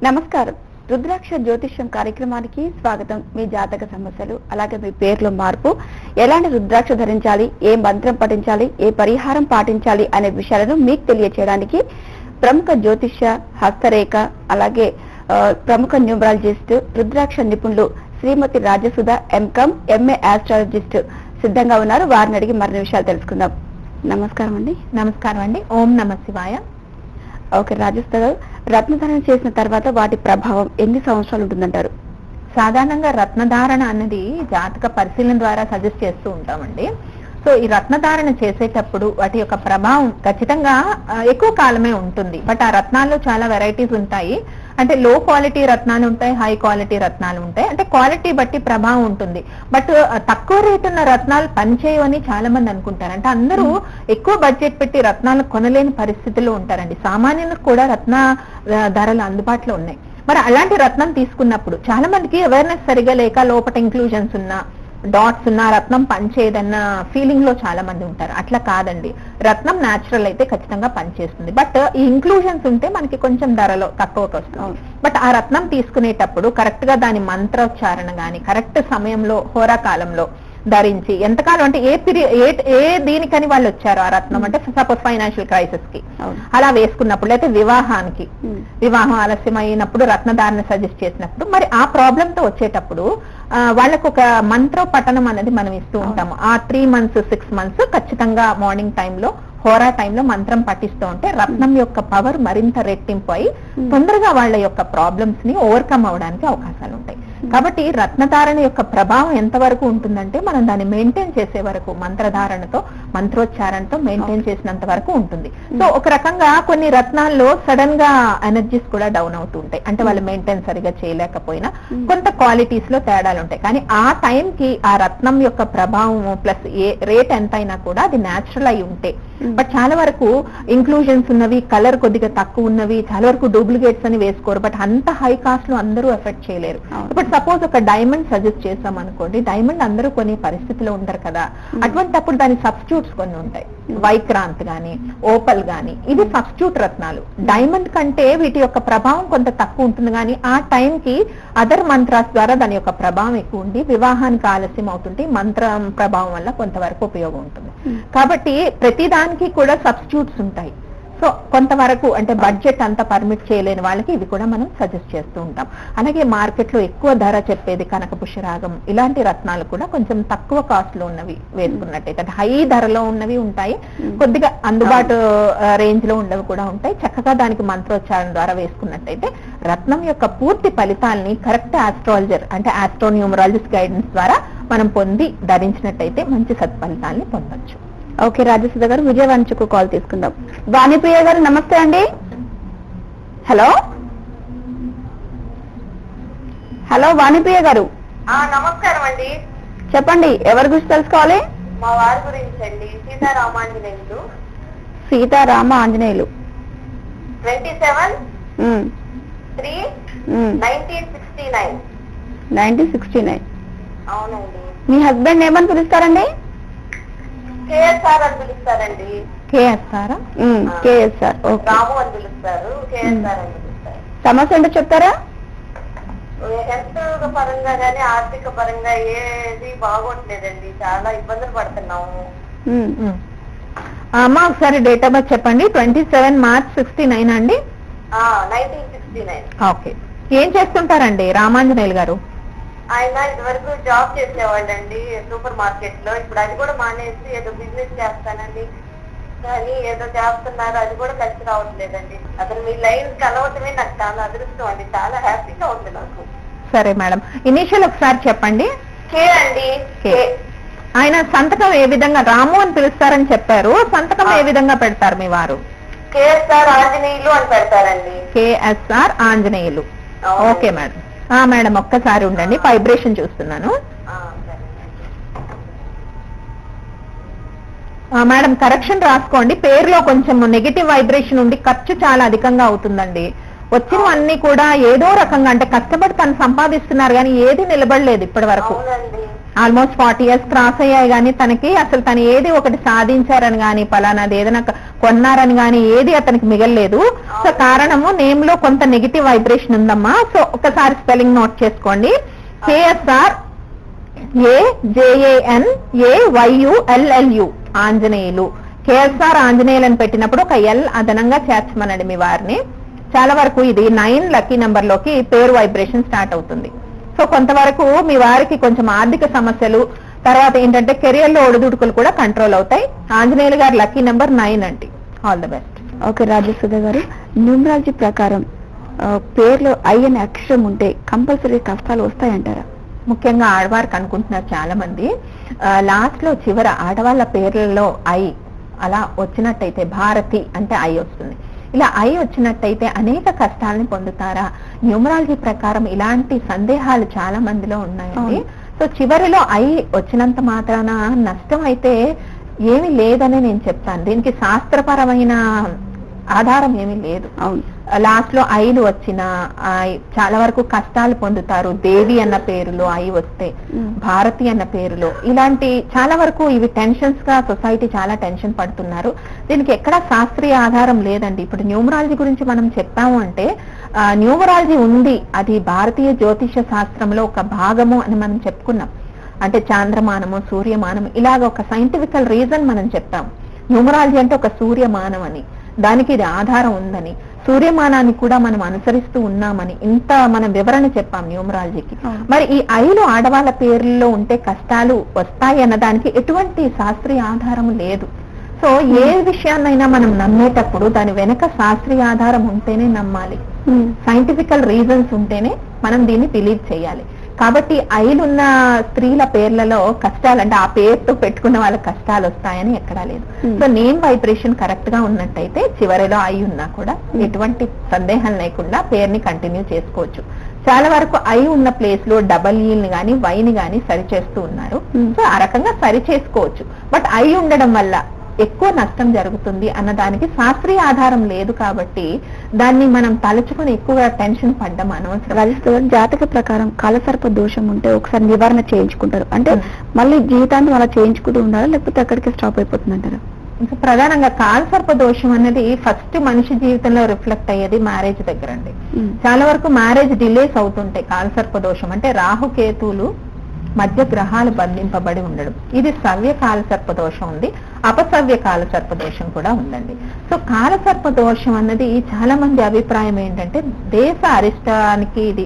నమస్కారం. రుద్రాక్ష జ్యోతిష్యం కార్యక్రమానికి స్వాగతం. మీ జాతక సమస్యలు, అలాగే మీ పేర్లో మార్పు, ఎలాంటి రుద్రాక్ష ధరించాలి, ఏ మంత్రం పఠించాలి, ఏ పరిహారం పాటించాలి అనే విషయాలను మీకు తెలియచేయడానికి ప్రముఖ జ్యోతిష్య, హస్తరేఖ, అలాగే ప్రముఖ న్యూమరాలజిస్ట్, రుద్రాక్ష నిపుణులు శ్రీమతి రాజసుధ ఎంకామ్ ఎంఏ ఆస్ట్రాలజిస్ట్ సిద్ధంగా ఉన్నారు. వారిని అడిగి మరిన్ని విషయాలు తెలుసుకుందాం. నమస్కారం అండి. నమస్కారం అండి. ఓం నమ శివాయ. ఓకే, రాజసుధ గారు, రత్నధారణ చేసిన తర్వాత వాటి ప్రభావం ఎన్ని సంవత్సరాలు ఉంటుందంటారు? సాధారణంగా రత్నధారణ అన్నది జాతక పరిశీలన ద్వారా సజెస్ట్ చేస్తూ ఉంటామండి. సో ఈ రత్నధారణ చేసేటప్పుడు వాటి యొక్క ప్రభావం ఖచ్చితంగా ఎక్కువ కాలమే ఉంటుంది. బట్ ఆ రత్నాల్లో చాలా వెరైటీస్ ఉంటాయి. అంటే లో క్వాలిటీ రత్నాలు ఉంటాయి, హై క్వాలిటీ రత్నాలు ఉంటాయి. అంటే క్వాలిటీ బట్టి ప్రభావం ఉంటుంది. బట్ తక్కువ రేటు ఉన్న రత్నాలు పనిచేయవని చాలా మంది అనుకుంటారు. అంటే అందరూ ఎక్కువ బడ్జెట్ పెట్టి రత్నాలు కొనలేని పరిస్థితుల్లో ఉంటారండి. సామాన్యులకు కూడా రత్న ధరలు అందుబాటులో ఉన్నాయి. మరి అలాంటి రత్నం తీసుకున్నప్పుడు చాలా మందికి అవేర్నెస్ సరిగా లేక లోపల ఇంక్లూజన్స్ ఉన్నా, డాట్స్ ఉన్న రత్నం పనిచేయదన్న ఫీలింగ్ లో చాలా మంది ఉంటారు. అట్లా కాదండి. రత్నం న్యాచురల్ అయితే ఖచ్చితంగా పనిచేస్తుంది. బట్ ఈ ఇంక్లూజన్స్ ఉంటే మనకి కొంచెం ధరలో తక్కువకి వస్తుంది. బట్ ఆ రత్నం తీసుకునేటప్పుడు కరెక్ట్ గా దాని మంత్రోచ్చారణ గాని కరెక్ట్ సమయంలో, హోరాకాలంలో ధరించి, ఎంతకాలం అంటే ఏ దీనికని వాళ్ళు వచ్చారు ఆ రత్నం అంటే సపోజ్ ఫైనాన్షియల్ క్రైసిస్ కి అలా వేసుకున్నప్పుడు, లేకపోతే వివాహానికి, వివాహం ఆలస్యం అయినప్పుడు రత్నధారణ సజెస్ట్ చేసినప్పుడు, మరి ఆ ప్రాబ్లం తో వచ్చేటప్పుడు వాళ్ళకు ఒక మంత్ర పఠనం అనేది మనం ఇస్తూ ఉంటాము. ఆ 3 months 6 months ఖచ్చితంగా మార్నింగ్ టైంలో, హోరా టైంలో మంత్రం పఠిస్తూ ఉంటే రత్నం యొక్క పవర్ మరింత రెట్టింపు అయి తొందరగా వాళ్ళ యొక్క ప్రాబ్లమ్స్ ని ఓవర్కమ్ అవడానికి అవకాశాలు ఉంటాయి. కాబట్టి రత్నధారణ యొక్క ప్రభావం ఎంతవరకు ఉంటుందంటే మనం దాన్ని మెయింటైన్ చేసే వరకు, మంత్రధారణతో, మంత్రోచ్చారణతో మెయింటైన్ చేసినంత వరకు ఉంటుంది. సో ఒక రకంగా కొన్ని రత్నాల్లో సడన్ గా ఎనర్జీస్ కూడా డౌన్ అవుతూ ఉంటాయి. అంటే వాళ్ళు మెయింటైన్ సరిగా చేయలేకపోయినా కొంత క్వాలిటీస్ లో తేడాలు ఉంటాయి. కానీ ఆ టైం కి ఆ రత్నం యొక్క ప్రభావం ప్లస్ రేట్ ఎంత అయినా కూడా అది న్యాచురల్ అయి ఉంటే, బట్ చాలా వరకు ఇంక్లూజన్స్ ఉన్నవి, కలర్ కొద్దిగా తక్కువ ఉన్నవి, చాలా వరకు డూప్లికేట్స్ అని వేసుకోరు. బట్ అంత హై కాస్ట్ లో అందరూ ఎఫెక్ట్ చేయలేరు. బట్ సపోజ్ ఒక డైమండ్ సజెస్ట్ చేసాం అనుకోండి, డైమండ్ అందరూ కొనే పరిస్థితిలో ఉంటారు కదా. అటువంటిప్పుడు దాని సబ్స్టిట్యూట్స్ కొన్ని ఉంటాయి. వైక్రాంత్ గాని, ఓపల్ గాని, ఇవి సబ్స్టిట్యూట్ రత్నాలు. డైమండ్ కంటే వీటి యొక్క ప్రభావం కొంత తక్కువ ఉంటుంది. కానీ ఆ టైం కి అదర్ మంత్రాస్ ద్వారా దాని యొక్క ప్రభావం ఎక్కువ ఉండి వివాహానికి ఆలస్యం అవుతుంటే మంత్రం ప్రభావం వల్ల కొంతవరకు ఉపయోగం ఉంటుంది. కాబట్టి ప్రతి దానికి కూడా సబ్స్టిట్యూట్స్ ఉంటాయి. సో కొంతవరకు అంటే బడ్జెట్ అంతా పర్మిట్ చేయలేని వాళ్ళకి ఇవి కూడా మనం సజెస్ట్ చేస్తూ ఉంటాం. అలాగే మార్కెట్ లో ఎక్కువ ధర చెప్పేది కనక పుష్యరాగం, ఇలాంటి రత్నాలు కూడా కొంచెం తక్కువ కాస్ట్ లో ఉన్నవి వేసుకున్నట్టయితే, హై ధరలో ఉన్నవి ఉంటాయి, కొద్దిగా అందుబాటు రేంజ్ లో ఉన్నవి కూడా ఉంటాయి. చక్కగా దానికి మంత్రోచ్చారణ ద్వారా వేసుకున్నట్టయితే రత్నం యొక్క పూర్తి ఫలితాలని కరెక్ట్ ఆస్ట్రాలజర్ అంటే ఆస్ట్రోన్యూమరాలజిస్ట్ గైడెన్స్ ద్వారా మనం పొంది ధరించినట్టయితే మంచి సత్ఫలితాలని పొందొచ్చు. ఓకే, రాజసుధ గారు, విజయవాడ నుంచి కాల్ తీసుకుందాం. వాణిప్రియ గారు నమస్తే అండి. హలో హలో వాణిప్రియ గారు. నమస్కారం అండి. చెప్పండి, ఎవరి గురించి తెలుసుకోవాలి? మా వారి గురించి అండి. సీతారామాంజనేయులు. సీతారామ ఆంజనేయులు. 27/3/1969. 1969. అవునండి. మీ హస్బెండ్ ఏమని పిలుస్తారండి? కేఎస్ఆర్ అని పిలుస్తారండి. కేఎస్ఆర్. రాము అని పిలుస్తారు, కేఎస్ఆర్ అని పిలుస్తారు. సమస్య ఏంటో చెప్తారా? హెల్త్ పరంగా గానీ ఆర్థిక పరంగా ఏది బాగోట్లేదండి. చాలా ఇబ్బందులు పడుతున్నాము. అమ్మా ఒకసారి డేట్ ఆఫ్ బర్త్ చెప్పండి. 27 March 69 అండి. 1969. ఓకే. ఏం చేస్తుంటారండి రామాంజనేయులు గారు? ఆయన ఇదివరకు జాబ్ చేసేవాళ్ళండి సూపర్ మార్కెట్ లో. ఇప్పుడు అది కూడా మానేసి ఏదో బిజినెస్ చేస్తానండి కానీ ఏదో చేస్తున్నారు, అది కూడా కలిసి రావట్లేదండి. అసలు మీ లైన్ కలవటమే నాకు చాలా అదృష్టం అండి. చాలా హ్యాపీగా ఉంది నాకు. సరే మేడం, ఇనిషియల్ ఒకసారి చెప్పండి. కే అండి. ఆయన సంతకం ఏ విధంగా, రాము అని పిలుస్తారని చెప్పారు, సంతకం ఏ విధంగా పెడతారు మీ వారు? కేఎస్ఆర్ ఆంజనేయులు అని పెడతారండి. KSR Anjaneyulu. Okay madam. Madam ఒక్కసారి ఉండండి, వైబ్రేషన్ చూస్తున్నాను. మేడం కరెక్షన్ రాసుకోండి. పేరులో కొంచెం నెగిటివ్ వైబ్రేషన్ ఉండి ఖర్చు చాలా అధికంగా అవుతుందండి. వచ్చినవన్నీ కూడా ఏదో రకంగా అంటే కష్టపడి తను సంపాదిస్తున్నారు కానీ ఏది నిలబడలేదు ఇప్పటి వరకు. ఆల్మోస్ట్ 40 years క్రాస్ అయ్యాయి కానీ తనకి అసలు తను ఏది ఒకటి సాధించారని కానీ పలానాది ఏదైనా కొన్నారని కానీ ఏది అతనికి మిగలలేదు. సో కారణము నేమ్ లో కొంత నెగిటివ్ వైబ్రేషన్ ఉందమ్మా. సో ఒకసారి స్పెల్లింగ్ నోట్ చేసుకోండి. KSR AJANAYULLU Anjaneyulu. KSR Anjaneyulu అని పెట్టినప్పుడు ఒక ఎల్ అదనంగా చేర్చమనండి మీ వారిని. చాలా వరకు ఇది 9 లక్కీ నెంబర్ లోకి పేరు వైబ్రేషన్ స్టార్ట్ అవుతుంది. సో కొంతవరకు మీ వారికి కొంచెం ఆర్థిక సమస్యలు, తర్వాత ఏంటంటే కెరియర్ లో ఒడిదుడుకులు కూడా కంట్రోల్ అవుతాయి. ఆంజనేయులు గారి లక్కీ నెంబర్ 9 అండి. All the best. Okay Rajasudha గారు, న్యూమరాలజీ ప్రకారం పేర్లో ఐ అనే అక్షరం ఉంటే కంపల్సరీ కష్టాలు వస్తాయంటారా? ముఖ్యంగా ఆడవారికి అనుకుంటున్నారు చాలా మంది. లాస్ట్ లో చివర ఆడవాళ్ళ పేర్లలో ఐ అలా వచ్చినట్టయితే, భారతి అంటే ఐ వస్తుంది, ఇలా ఐ వచ్చినట్టయితే అనేక కష్టాలను పొందుతారా? న్యూమరాలజీ ప్రకారం ఇలాంటి సందేహాలు చాలా మందిలో ఉన్నాయండి. సో చివరిలో ఐ వచ్చినంత మాత్రాన నష్టం అయితే ఏమీ లేదని నేను చెప్తాను. దీనికి శాస్త్రపరమైన ఆధారం ఏమీ లేదు. లాస్ట్ లో ఐలు వచ్చిన చాలా వరకు కష్టాలు పొందుతారు. దేవి అన్న పేరులో ఐ వస్తే, భారతి అన్న పేరులో, ఇలాంటి చాలా వరకు ఇవి టెన్షన్స్ గా సొసైటీ చాలా టెన్షన్ పడుతున్నారు. దీనికి ఎక్కడా శాస్త్రీయ ఆధారం లేదండి. ఇప్పుడు న్యూమరాలజీ గురించి మనం చెప్పాము అంటే న్యూమరాలజీ ఉంది, అది భారతీయ జ్యోతిష శాస్త్రంలో ఒక భాగము అని మనం చెప్పుకున్నాం. అంటే చాంద్రమానము, సూర్యమానం, ఇలాగ ఒక సైంటిఫికల్ రీజన్ మనం చెప్తాం. న్యూమరాలజీ అంటే ఒక సూర్యమానం అని, దానికి ఇది ఆధారం ఉందని, సూర్యమానాన్ని కూడా మనం అనుసరిస్తూ ఉన్నామని ఇంత మనం వివరణ చెప్పాం న్యూమరాలజీకి. మరి ఈ ఐలు ఆడవాళ్ళ పేర్లలో ఉంటే కష్టాలు వస్తాయి అన్నదానికి ఎటువంటి శాస్త్రీయ ఆధారం లేదు. సో ఏ విషయాన్నైనా మనం నమ్మేటప్పుడు దాని వెనక శాస్త్రీయ ఆధారం ఉంటేనే నమ్మాలి, సైంటిఫికల్ రీజన్స్ ఉంటేనే మనం దీన్ని బిలీవ్ చేయాలి. కాబట్టి ఐలున్న స్త్రీల పేర్లలో కష్టాలు అంటే ఆ పేరుతో పెట్టుకున్న వాళ్ళ కష్టాలు వస్తాయని ఎక్కడా లేదు. సో నేమ్ వైబ్రేషన్ కరెక్ట్ గా ఉన్నట్టయితే చివరిలో ఐ ఉన్నా కూడా ఎటువంటి సందేహం లేకుండా పేరుని కంటిన్యూ చేసుకోవచ్చు. చాలా వరకు ఐ ఉన్న ప్లేస్ లో డబల్ ఈని గాని వైని గాని సరి చేస్తూ ఉన్నారు. సో ఆ రకంగా సరి చేసుకోవచ్చు. బట్ ఐ ఉండడం వల్ల ఎక్కువ నష్టం జరుగుతుంది అన్న దానికి శాస్త్రీయ ఆధారం లేదు. కాబట్టి దాన్ని మనం తలుచుకుని ఎక్కువగా టెన్షన్ పడ్డం అనవసరం. జాతక ప్రకారం కాలసర్ప దోషం ఉంటే ఒకసారి నివారణ చేయించుకుంటారు అంటే మళ్ళీ జీవితాన్ని అలా చేయించుకుంటూ ఉండాలా, లేకపోతే అక్కడికి స్టాప్ అయిపోతుందంటారా? ఇంకా ప్రధానంగా కాలసర్ప దోషం అనేది ఫస్ట్ మనిషి జీవితంలో రిఫ్లెక్ట్ అయ్యేది మ్యారేజ్ దగ్గర అండి. చాలా వరకు మ్యారేజ్ డిలేస్ అవుతుంటాయి. కాలసర్ప దోషం అంటే రాహుకేతువులు మధ్య గ్రహాలు బంధింపబడి ఉండడం, ఇది సవ్య కాలసర్ప దోషం ఉంది. అపసవ్య కాలసర్ప దోషం కూడా ఉందండి. సో కాలసర్ప దోషం అన్నది చాలా మంది అభిప్రాయం ఏంటంటే దేశ అరిష్టానికి ఇది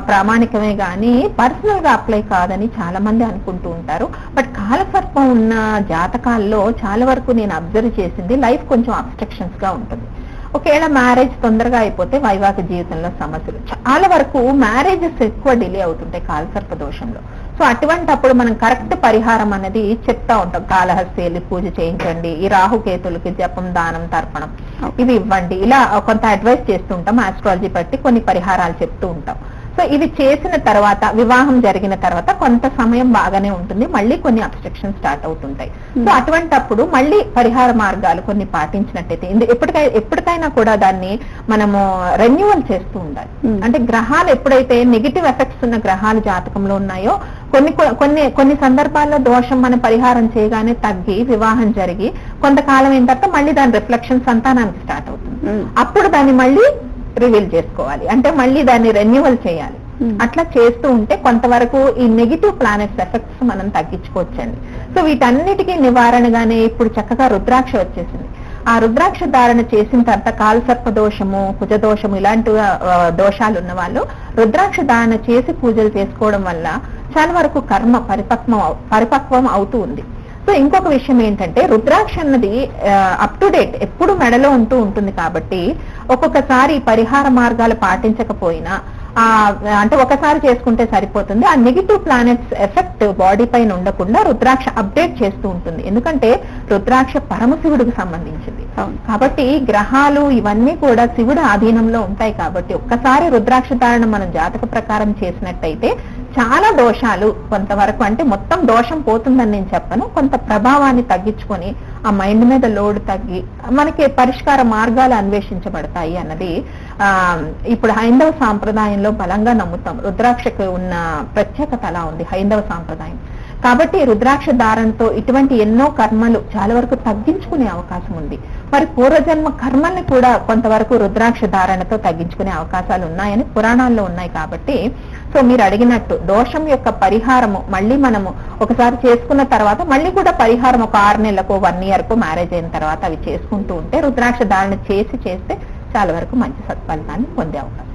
ప్రామాణికమే గాని పర్సనల్ గా అప్లై కాదని చాలా మంది అనుకుంటూ ఉంటారు. బట్ కాలసర్పం ఉన్న జాతకాల్లో చాలా వరకు నేను అబ్జర్వ్ చేసింది లైఫ్ కొంచెం అబ్స్ట్రక్షన్స్ గా ఉంటుంది. ఒకవేళ మ్యారేజ్ తొందరగా అయిపోతే వైవాహిక జీవితంలో సమస్యలు, చాలా వరకు మ్యారేజెస్ ఎక్కువ డిలే అవుతుంటాయి కాలసర్ప దోషంలో. సో అటువంటి అప్పుడు మనం కరెక్ట్ పరిహారం అనేది చెప్తా ఉంటాం. కాళహస్తి పూజ చేయించండి, ఈ రాహుకేతులకి జపం, దానం, తర్పణం ఇవి ఇవ్వండి, ఇలా కొంత అడ్వైస్ చేస్తూ ఉంటాం. ఆస్ట్రాలజీ బట్టి కొన్ని పరిహారాలు చెప్తూ ఉంటాం. సో ఇవి చేసిన తర్వాత వివాహం జరిగిన తర్వాత కొంత సమయం బాగానే ఉంటుంది, మళ్ళీ కొన్ని అబ్స్ట్రక్షన్ స్టార్ట్ అవుతుంటాయి. సో అటువంటప్పుడు మళ్ళీ పరిహార మార్గాలు కొన్ని పాటించినట్టయితే ఎప్పటికైనా కూడా దాన్ని మనము రెన్యువల్ చేస్తూ ఉండాలి. అంటే గ్రహాలు ఎప్పుడైతే నెగిటివ్ ఎఫెక్ట్స్ ఉన్న గ్రహాలు జాతకంలో ఉన్నాయో కొన్ని సందర్భాల్లో దోషం మన పరిహారం చేయగానే తగ్గి వివాహం జరిగి కొంతకాలం అయిన తర్వాత మళ్ళీ దాని రిఫ్లెక్షన్ సంతానానికి స్టార్ట్ అవుతుంది. అప్పుడు దాన్ని మళ్ళీ రివీల్ చేసుకోవాలి, అంటే మళ్ళీ దాన్ని రెన్యువల్ చేయాలి. అట్లా చేస్తూ ఉంటే కొంతవరకు ఈ నెగిటివ్ ప్లానెట్స్ ఎఫెక్ట్స్ మనం తగ్గించుకోవచ్చండి. సో వీటన్నిటికీ నివారణగానే ఇప్పుడు చక్కగా రుద్రాక్ష వచ్చేసింది. ఆ రుద్రాక్ష ధారణ చేసిన తర్వాత కాలసర్ప దోషము, కుజ దోషము ఇలాంటి దోషాలు ఉన్న వాళ్ళు రుద్రాక్ష ధారణ చేసి పూజలు చేసుకోవడం వల్ల చాలా వరకు కర్మ పరిపక్వం అవుతూ ఉంది. సో ఇంకొక విషయం ఏంటంటే రుద్రాక్ష అన్నది అప్ టు డేట్ ఎప్పుడు మెడలో ఉంటూ ఉంటుంది. కాబట్టి ఒక్కొక్కసారి పరిహార మార్గాలు పాటించకపోయినా అంటే ఒకసారి చేసుకుంటే సరిపోతుంది. ఆ నెగిటివ్ ప్లానెట్స్ ఎఫెక్ట్ బాడీ పైన ఉండకుండా రుద్రాక్ష అప్డేట్ చేస్తూ ఉంటుంది. ఎందుకంటే రుద్రాక్ష పరమశివుడికి సంబంధించింది కాబట్టి గ్రహాలు ఇవన్నీ కూడా శివుడు ఆధీనంలో ఉంటాయి. కాబట్టి ఒక్కసారి రుద్రాక్ష ధారణ మనం జాతక ప్రకారం చేసినట్టయితే చాలా దోషాలు కొంతవరకు, అంటే మొత్తం దోషం పోతుందని నేను చెప్పను, కొంత ప్రభావాన్ని తగ్గించుకొని ఆ మైండ్ మీద లోడ్ తగ్గి మనకి పరిష్కార మార్గాలు అన్వేషించబడతాయి అన్నది ఇప్పుడు హైందవ సాంప్రదాయంలో బలంగా నమ్ముతాం. రుద్రాక్షకు ఉన్న ప్రత్యేకత అలా ఉంది హైందవ సాంప్రదాయం. కాబట్టి రుద్రాక్ష ధారణతో ఇటువంటి ఎన్నో కర్మలు చాలా వరకు తగ్గించుకునే అవకాశం ఉంది. మరి పూర్వజన్మ కర్మల్ని కూడా కొంతవరకు రుద్రాక్ష ధారణతో తగ్గించుకునే అవకాశాలు ఉన్నాయని పురాణాల్లో ఉన్నాయి. కాబట్టి సో మీరు అడిగినట్టు దోషం యొక్క పరిహారము మళ్ళీ మనము ఒకసారి చేసుకున్న తర్వాత మళ్ళీ కూడా పరిహారం ఒక 6 నెలలకు 1 ఇయర్కు మ్యారేజ్ అయిన తర్వాత అవి చేసుకుంటూ ఉంటే రుద్రాక్ష ధారణ చేస్తే చాలా వరకు మంచి సత్ఫలితాన్ని పొందే అవకాశం.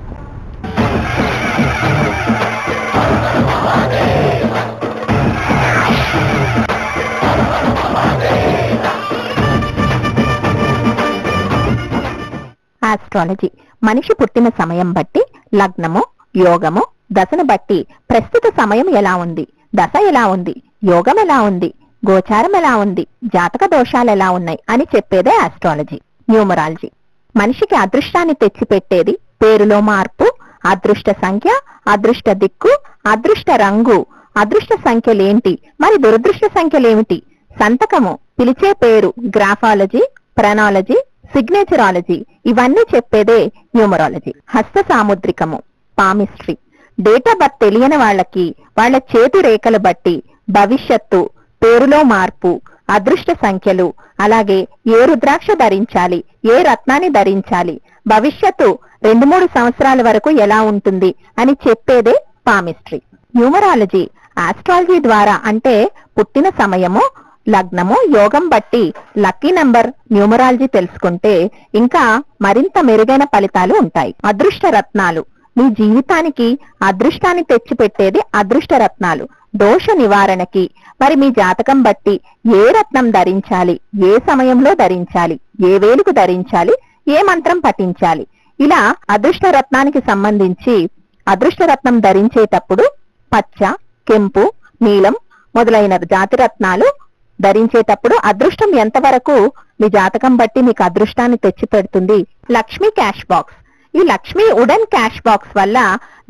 ఆస్ట్రాలజీ మనిషి పుట్టిన సమయం బట్టి లగ్నము, యోగము, దశను బట్టి ప్రస్తుత సమయం ఎలా ఉంది, దశ ఎలా ఉంది, యోగం ఎలా ఉంది, గోచారం ఎలా ఉంది, జాతక దోషాలు ఎలా ఉన్నాయి అని చెప్పేదే ఆస్ట్రాలజీ. న్యూమరాలజీ మనిషికి అదృష్టాన్ని తెచ్చిపెట్టేది పేరులో మార్పు, అదృష్ట సంఖ్య, అదృష్ట దిక్కు, అదృష్ట రంగు, అదృష్ట సంఖ్యలేంటి, మరి దురదృష్ట సంఖ్యలేమిటి, సంతకము, పిలిచే పేరు, గ్రాఫాలజీ, ప్రణాలజీ, సిగ్నేచరాలజీ ఇవన్నీ చెప్పేదే న్యూమరాలజీ. హస్త సాముద్రికము, పామిస్ట్రీ డేట్ ఆఫ్ బర్త్ తెలియని వాళ్ళకి వాళ్ళ చేతి రేఖలు బట్టి భవిష్యత్తు, పేరులో మార్పు, అదృష్ట సంఖ్యలు, అలాగే ఏ రుద్రాక్ష ధరించాలి, ఏ రత్నాన్ని ధరించాలి, భవిష్యత్తు 2-3 సంవత్సరాల వరకు ఎలా ఉంటుంది అని చెప్పేదే పామిస్ట్రీ. న్యూమరాలజీ ఆస్ట్రాలజీ ద్వారా అంటే పుట్టిన సమయము, లగ్నము, యోగం బట్టి లక్కీ నంబర్ న్యూమరాలజీ తెలుసుకుంటే ఇంకా మరింత మెరుగైన ఫలితాలు ఉంటాయి. అదృష్ట రత్నాలు మీ జీవితానికి అదృష్టాన్ని తెచ్చిపెట్టేది అదృష్ట రత్నాలు. దోష నివారణకి మరి మీ జాతకం బట్టి ఏ రత్నం ధరించాలి, ఏ సమయంలో ధరించాలి, ఏ వేలుకు ధరించాలి, ఏ మంత్రం పఠించాలి, ఇలా అదృష్ట రత్నానికి సంబంధించి అదృష్ట రత్నం ధరించేటప్పుడు పచ్చ, కెంపు, నీలం మొదలైన జాతి రత్నాలు ధరించేటప్పుడు అదృష్టం ఎంతవరకు మీ జాతకం బట్టి మీకు అదృష్టాన్ని తెచ్చి పెడుతుంది. లక్ష్మీ క్యాష్ బాక్స్ ఈ లక్ష్మీ వుడెన్ క్యాష్ బాక్స్ వల్ల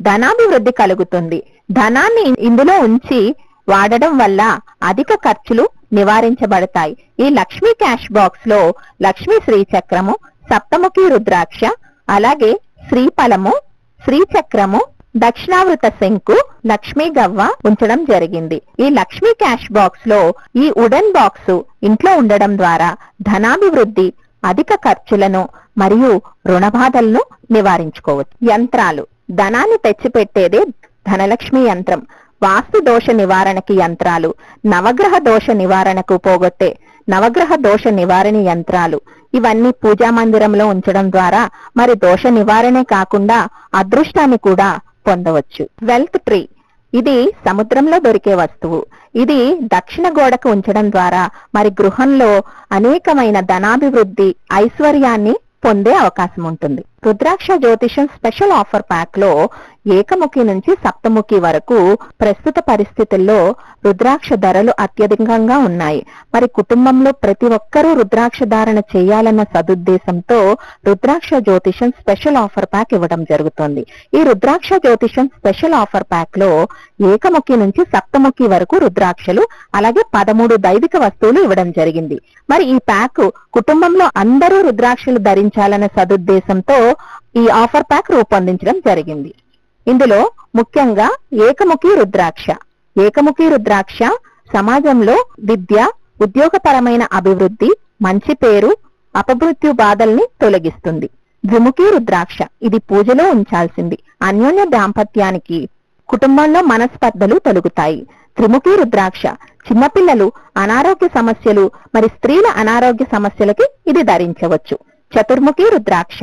ధనాభివృద్ధి కలుగుతుంది. ధనాన్ని ఇందులో ఉంచి వాడడం వల్ల అధిక ఖర్చులు నివారించబడతాయి. ఈ లక్ష్మీ క్యాష్ బాక్స్ లో లక్ష్మీ శ్రీచక్రము, సప్తముఖి రుద్రాక్ష, అలాగే శ్రీఫలము, శ్రీచక్రము, దక్షిణావృత శంకు, లక్ష్మీ గవ్వ ఉంచడం జరిగింది. ఈ లక్ష్మీ క్యాష్ బాక్స్ లో ఈ వుడెన్ బాక్స్ ఇంట్లో ఉండడం ద్వారా ధనాభివృద్ధి, అధిక ఖర్చులను మరియు రుణబాధలను నివారించుకోవచ్చు. యంత్రాలు ధనాన్ని తెచ్చిపెట్టేదే ధనలక్ష్మి యంత్రం. వాస్తు దోష నివారణకి యంత్రాలు, నవగ్రహ దోష నివారణకు పోగొట్టే నవగ్రహ దోష నివారణ యంత్రాలు ఇవన్నీ పూజా మందిరంలో ఉంచడం ద్వారా మరి దోష నివారణే కాకుండా అదృష్టాన్ని కూడా పొందవచ్చు. వెల్త్ ట్రీ ఇది సముద్రంలో దొరికే వస్తువు. ఇది దక్షిణ గోడకు ఉంచడం ద్వారా మరి గృహంలో అనేకమైన ధనాభివృద్ధి, ఐశ్వర్యాన్ని పొందే అవకాశం ఉంటుంది. రుద్రాక్ష జ్యోతిషం స్పెషల్ ఆఫర్ ప్యాక్ లో ఏకముఖి నుంచి సప్తముఖి వరకు ప్రస్తుత పరిస్థితుల్లో రుద్రాక్ష ధరలు అత్యధికంగా ఉన్నాయి. మరి కుటుంబంలో ప్రతి ఒక్కరూ రుద్రాక్ష ధారణ చేయాలన్న సదుద్దేశంతో రుద్రాక్ష జ్యోతిషం స్పెషల్ ఆఫర్ ప్యాక్ ఇవ్వడం జరుగుతుంది. ఈ రుద్రాక్ష జ్యోతిషం స్పెషల్ ఆఫర్ ప్యాక్ లో ఏకముఖి నుంచి సప్తముఖి వరకు రుద్రాక్షలు, అలాగే 13 దైవిక వస్తువులు ఇవ్వడం జరిగింది. మరి ఈ ప్యాక్ కుటుంబంలో అందరూ రుద్రాక్షలు ధరించాలన్న సదుద్దేశంతో ఈ ఆఫర్ ప్యాక్ రూపొందించడం జరిగింది. ఇందులో ముఖ్యంగా ఏకముఖి రుద్రాక్ష. ఏకముఖి రుద్రాక్ష సమాజంలో విద్య, ఉద్యోగపరమైన అభివృద్ధి, మంచి పేరు, అపమృత్యు బాధల్ని తొలగిస్తుంది. ద్విముఖి రుద్రాక్ష ఇది పూజలో ఉంచాల్సింది. అన్యోన్య దాంపత్యానికి, కుటుంబంలో మనస్పర్ధలు తొలగుతాయి. త్రిముఖి రుద్రాక్ష చిన్నపిల్లలు అనారోగ్య సమస్యలు, మరి స్త్రీల అనారోగ్య సమస్యలకి ఇది ధరించవచ్చు. చతుర్ముఖి రుద్రాక్ష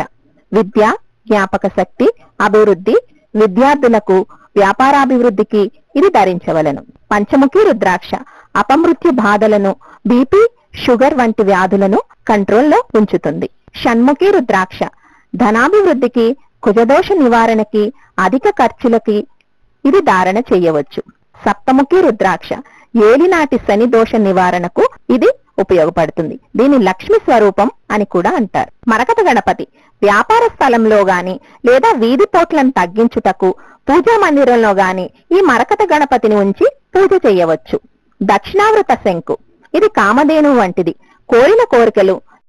విద్య, జ్ఞాపక శక్తి, అభివృద్ధి, విద్యార్థులకు వ్యాపారాభివృద్ధికి ఇది ధరించవలను. పంచముఖి రుద్రాక్ష అపమృత్యు బాధలను, బీపీ, షుగర్ వంటి వ్యాధులను కంట్రోల్లో ఉంచుతుంది. షణ్ముఖి రుద్రాక్ష ధనాభివృద్ధికి, కుజదోష నివారణకి, అధిక ఖర్చులకి ఇది ధారణ చేయవచ్చు. సప్తముఖి రుద్రాక్ష ఏలినాటి శని దోష నివారణకు ఇది ఉపయోగపడుతుంది. దీని లక్ష్మి స్వరూపం అని కూడా అంటారు. మరకత గణపతి వ్యాపార స్థలంలో గాని లేదా వీధి పోట్లను తగ్గించుటకు పూజా మందిరంలో గాని ఈ మరకత గణపతిని ఉంచి పూజ చేయవచ్చు. దక్షిణావృత శంకు ఇది కామధేను వంటిది. కోరిన కోరికలు